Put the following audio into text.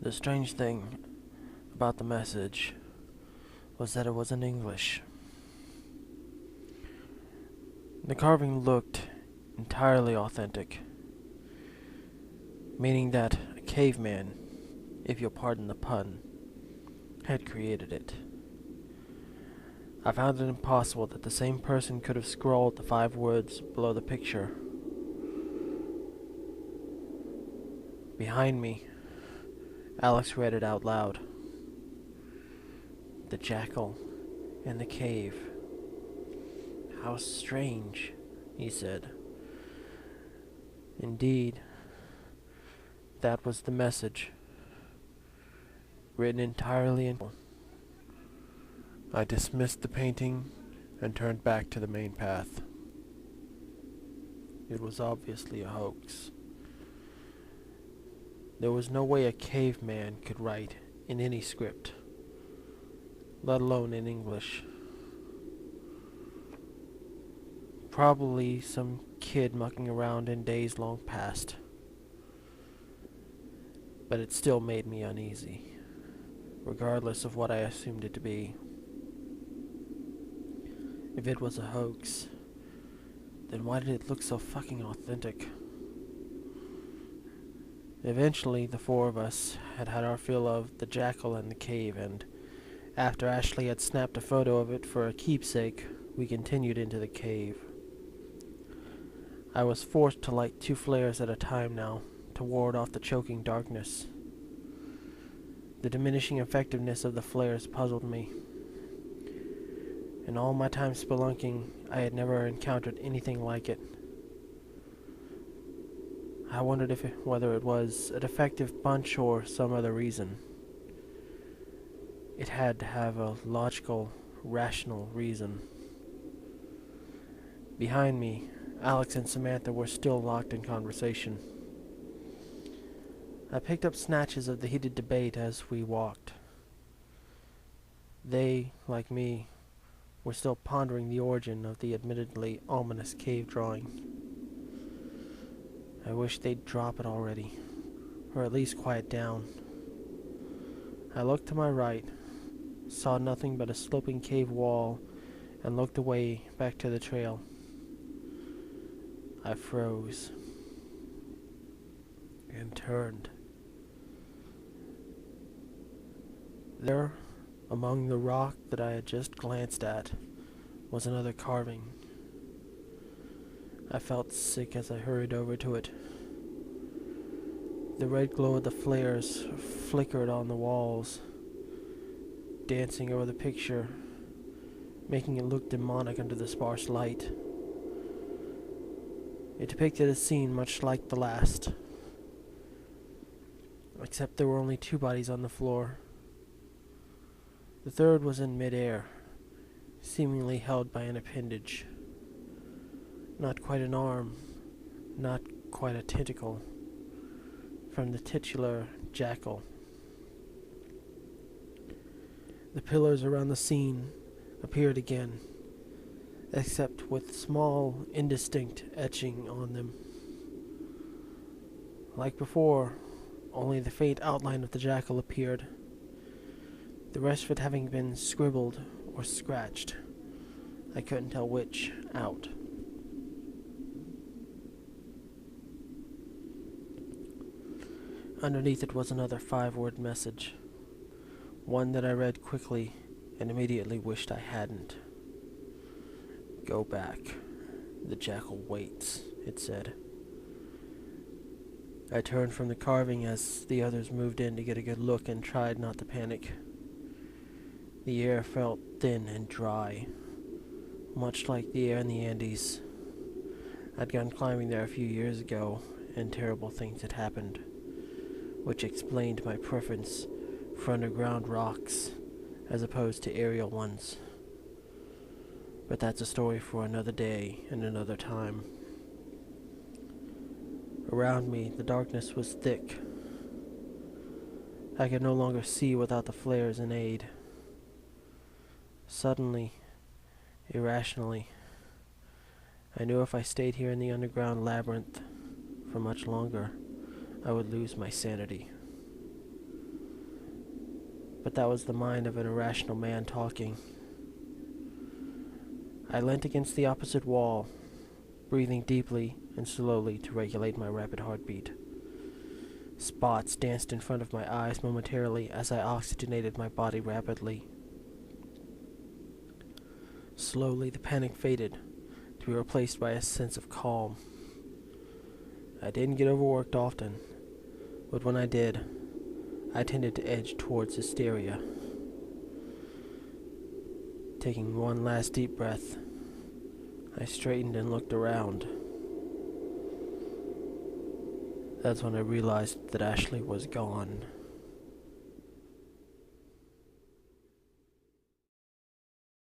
The strange thing about the message was that it was in English. The carving looked entirely authentic, meaning that a caveman, if you'll pardon the pun, had created it. I found it impossible that the same person could have scrawled the 5 words below the picture. Behind me, Alex read it out loud. The jackal in the cave. How strange, he said. Indeed, that was the message, written entirely in. I dismissed the painting and turned back to the main path. It was obviously a hoax. There was no way a caveman could write in any script, let alone in English. Probably some kid mucking around in days long past. But it still made me uneasy, regardless of what I assumed it to be. If it was a hoax, then why did it look so fucking authentic? Eventually, the 4 of us had had our fill of the jackal in the cave, and after Ashley had snapped a photo of it for a keepsake, we continued into the cave. I was forced to light 2 flares at a time now, to ward off the choking darkness. The diminishing effectiveness of the flares puzzled me. In all my time spelunking, I had never encountered anything like it. I wondered whether it was a defective bunch or some other reason. It had to have a logical, rational reason. Behind me, Alex and Samantha were still locked in conversation. I picked up snatches of the heated debate as we walked. They, like me, were still pondering the origin of the admittedly ominous cave drawing. I wish they'd drop it already, or at least quiet down. I looked to my right, saw nothing but a sloping cave wall, and looked away back to the trail. I froze and turned. There, among the rock that I had just glanced at, was another carving. I felt sick as I hurried over to it. The red glow of the flares flickered on the walls, dancing over the picture, making it look demonic under the sparse light. It depicted a scene much like the last, except there were only 2 bodies on the floor. The third was in mid-air, seemingly held by an appendage. Not quite an arm, not quite a tentacle, from the titular jackal. The pillars around the scene appeared again, except with small, indistinct etching on them. Like before, only the faint outline of the jackal appeared, the rest of it having been scribbled or scratched. I couldn't tell which, out. Underneath it was another 5-word message, one that I read quickly and immediately wished I hadn't. Go back. The jackal waits, it said. I turned from the carving as the others moved in to get a good look and tried not to panic. The air felt thin and dry, much like the air in the Andes. I'd gone climbing there a few years ago, and terrible things had happened, which explained my preference for underground rocks as opposed to aerial ones. But that's a story for another day and another time. Around me, the darkness was thick. I could no longer see without the flares in aid. Suddenly, irrationally, I knew if I stayed here in the underground labyrinth for much longer, I would lose my sanity. but that was the mind of an irrational man talking. I leant against the opposite wall, breathing deeply and slowly to regulate my rapid heartbeat. Spots danced in front of my eyes momentarily as I oxygenated my body rapidly. Slowly, the panic faded, to be replaced by a sense of calm. I didn't get overworked often, but when I did, I tended to edge towards hysteria. Taking one last deep breath, I straightened and looked around. That's when I realized that Ashley was gone.